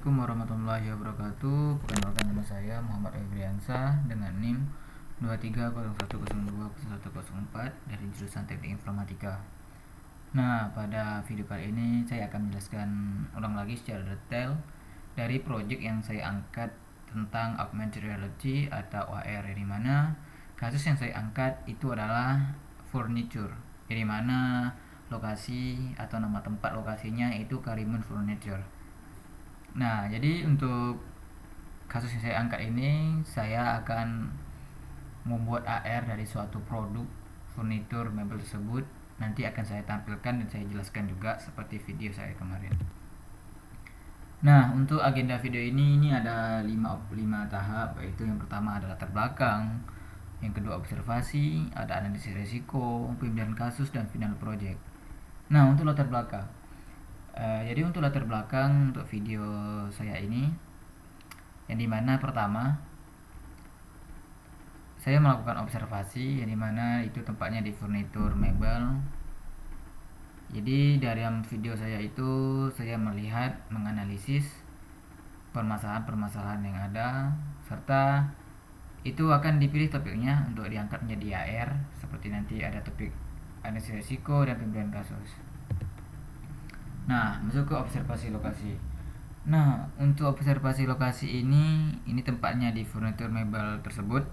Assalamualaikum warahmatullahi wabarakatuh. Perkenalkan, nama saya Muhammad Ebriansa dengan NIM 2301020104 dari jurusan Teknik Informatika. Nah, pada video kali ini saya akan menjelaskan ulang lagi secara detail dari project yang saya angkat tentang augmented reality atau AR, di mana kasus yang saya angkat itu adalah furniture, di mana lokasi atau nama tempat lokasinya itu Karimun Furniture. Nah, jadi untuk kasus yang saya angkat ini, saya akan membuat AR dari suatu produk furnitur mebel tersebut. Nanti akan saya tampilkan dan saya jelaskan juga seperti video saya kemarin. Nah, untuk agenda video ini ada 5 tahap, yaitu yang pertama adalah latar belakang, yang kedua observasi, ada analisis risiko, pemilihan kasus, dan final project. Nah, untuk latar belakang, jadi untuk latar belakang untuk video saya ini, yang dimana pertama saya melakukan observasi, yang dimana itu tempatnya di furnitur mebel. Jadi dalam video saya itu saya melihat, menganalisis permasalahan-permasalahan yang ada, serta itu akan dipilih topiknya untuk diangkat menjadi AR, seperti nanti ada topik analisis risiko dan pemilihan kasus. Nah, masuk ke observasi lokasi. Nah, untuk observasi lokasi ini tempatnya di furnitur mebel tersebut,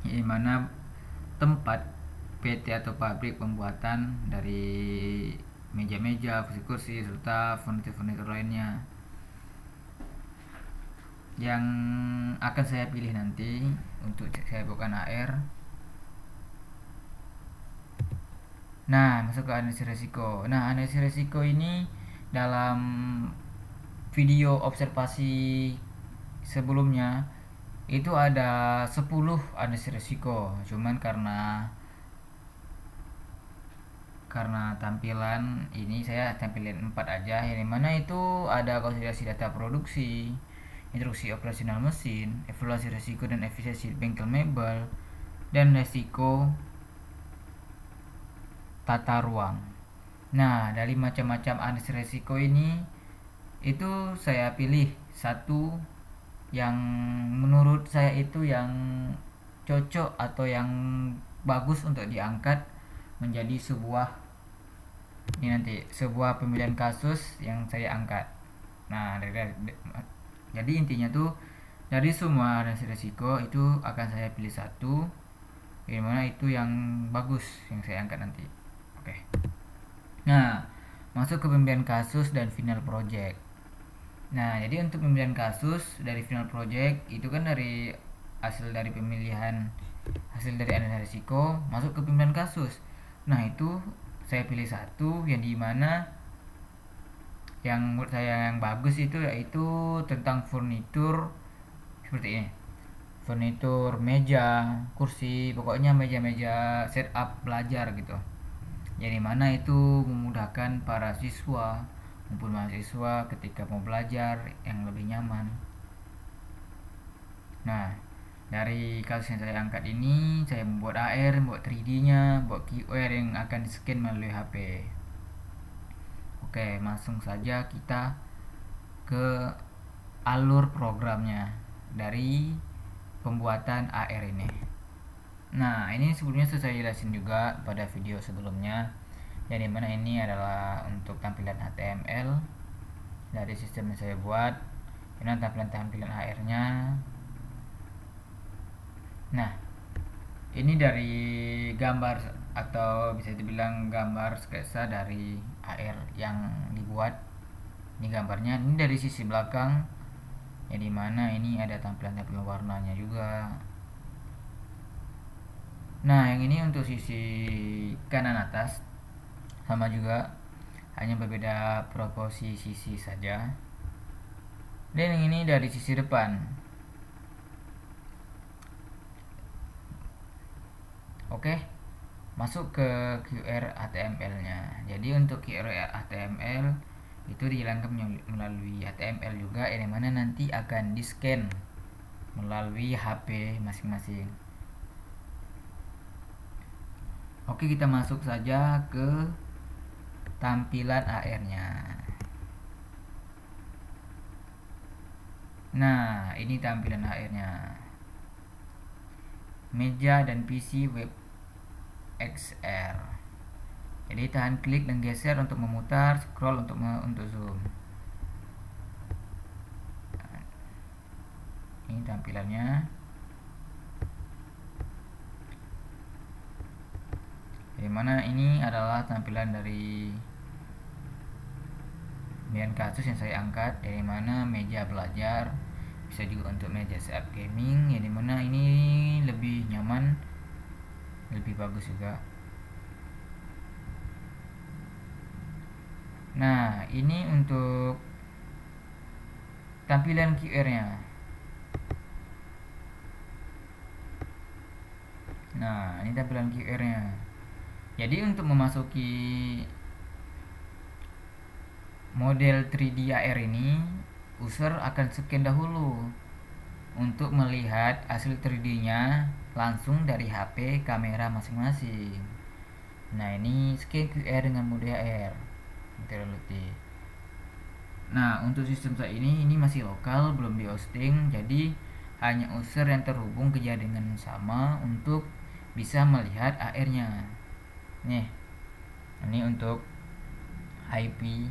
di mana tempat PT atau pabrik pembuatan dari meja-meja, kursi-kursi, serta furnitur-furnitur lainnya yang akan saya pilih nanti untuk saya bukan AR. Nah, masuk ke analisis risiko. Nah, analisis risiko ini dalam video observasi sebelumnya itu ada 10 analisis risiko. Cuman karena tampilan ini saya tampilin 4 aja, yang dimana itu ada konsolidasi data produksi, instruksi operasional mesin, evaluasi risiko dan efisiensi bengkel mebel, dan risiko tata ruang. Nah, dari macam-macam analisis risiko ini itu saya pilih satu yang menurut saya itu yang cocok atau yang bagus untuk diangkat menjadi sebuah pemilihan kasus yang saya angkat. Nah, jadi intinya tuh dari semua analisis risiko itu akan saya pilih satu, dimana itu yang bagus yang saya angkat nanti. Oke. Nah, masuk ke pemilihan kasus dan final project. Nah, jadi untuk pemilihan kasus dari final project itu kan dari hasil dari analisis risiko masuk ke pemilihan kasus. Nah, itu saya pilih satu yang dimana yang menurut saya yang bagus itu yaitu tentang furnitur seperti ini. Furnitur meja, kursi, pokoknya meja-meja setup belajar gitu. Yang dimana itu memudahkan para siswa maupun mahasiswa ketika mau belajar yang lebih nyaman. Nah, dari kasus yang saya angkat ini, saya membuat AR, membuat 3D-nya, buat QR yang akan di-scan melalui HP. Oke, langsung saja kita ke alur programnya dari pembuatan AR ini. Nah, ini sebelumnya sudah saya jelasin juga pada video sebelumnya, yang dimana ini adalah untuk tampilan HTML dari sistem yang saya buat. Ini tampilan AR-nya. Nah, ini dari gambar atau bisa dibilang gambar sketsa dari AR yang dibuat. Ini gambarnya, ini dari sisi belakang, yang dimana ini ada tampilan warnanya juga. Nah, yang ini untuk sisi kanan atas sama juga, hanya berbeda proporsi sisi saja. Dan yang ini dari sisi depan. Oke, masuk ke QR HTML-nya. Jadi untuk QR HTML itu dijalankan melalui HTML juga, yang mana nanti akan di-scan melalui HP masing-masing. Oke, kita masuk saja ke tampilan AR-nya. Nah, ini tampilan HR-nya. Meja dan PC web XR. Jadi tahan klik dan geser untuk memutar, scroll untuk zoom. Ini tampilannya. Di mana ini adalah tampilan dari kasus yang saya angkat, dari mana meja belajar, bisa juga untuk meja saat gaming, yang dimana ini lebih nyaman, lebih bagus juga. Nah, ini untuk tampilan QR-nya. Nah, ini tampilan QR-nya. Jadi untuk memasuki model 3D AR ini, user akan scan dahulu untuk melihat hasil 3D-nya langsung dari HP kamera masing-masing. Nah, ini scan QR dengan mode AR. Nah, untuk sistem saya ini masih lokal, belum di hosting, jadi hanya user yang terhubung ke jaringan yang sama untuk bisa melihat AR-nya. Nih, ini untuk IP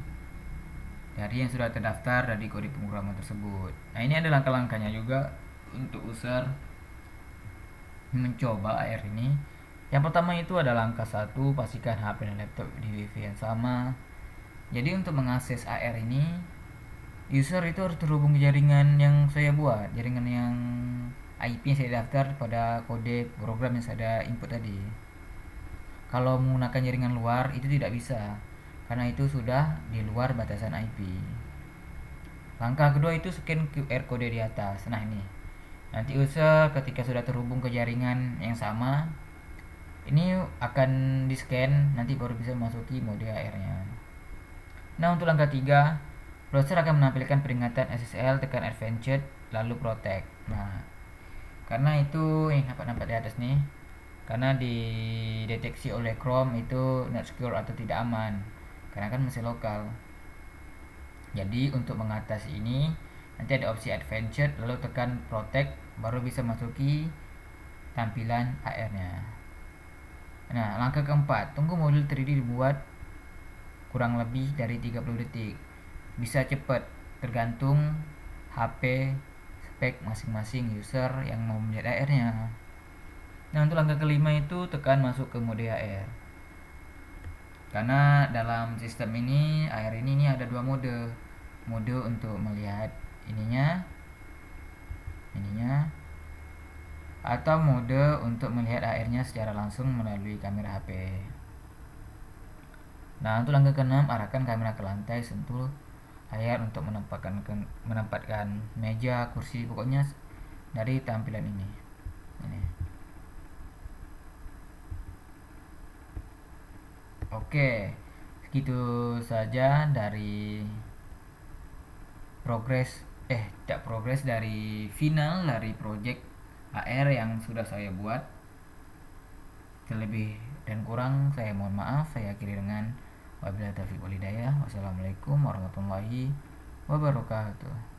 dari yang sudah terdaftar dari kode pemrograman tersebut. Nah, ini ada langkah-langkahnya juga untuk user mencoba AR ini. Yang pertama itu ada langkah 1, pastikan HP dan laptop di WiFi yang sama. Jadi untuk mengakses AR ini, user itu harus terhubung ke jaringan yang saya buat, jaringan yang IP yang saya daftar pada kode program yang saya input tadi. Kalau menggunakan jaringan luar itu tidak bisa, karena itu sudah di luar batasan IP. Langkah kedua itu scan QR kode di atas. Nah, ini nanti user ketika sudah terhubung ke jaringan yang sama, ini akan di scan, nanti baru bisa masuki mode AR-nya. Nah, untuk langkah 3, browser akan menampilkan peringatan SSL, tekan Advanced, lalu Protect. Nah, karena itu yang nampak di atas nih, karena dideteksi oleh Chrome itu not secure atau tidak aman, karena kan masih lokal. Jadi untuk mengatasi ini, nanti ada opsi Advanced, lalu tekan Protect, baru bisa masuki tampilan AR-nya. Nah, langkah keempat, tunggu modul 3D dibuat kurang lebih dari 30 detik. Bisa cepat, tergantung HP spek masing-masing user yang mau melihat AR-nya. Nah, untuk langkah kelima itu tekan masuk ke mode AR. Karena dalam sistem ini AR ini ada dua mode. Mode untuk melihat ininya, atau mode untuk melihat AR-nya secara langsung melalui kamera HP. Nah, untuk langkah ke-6, arahkan kamera ke lantai, sentuh layar untuk menempatkan meja, kursi, pokoknya dari tampilan ini. Oke, segitu saja dari progres dari final dari project AR yang sudah saya buat. Terlebih dan kurang saya mohon maaf. Saya akhiri dengan wabillahi taufiq wal hidayah. Wassalamualaikum warahmatullahi wabarakatuh.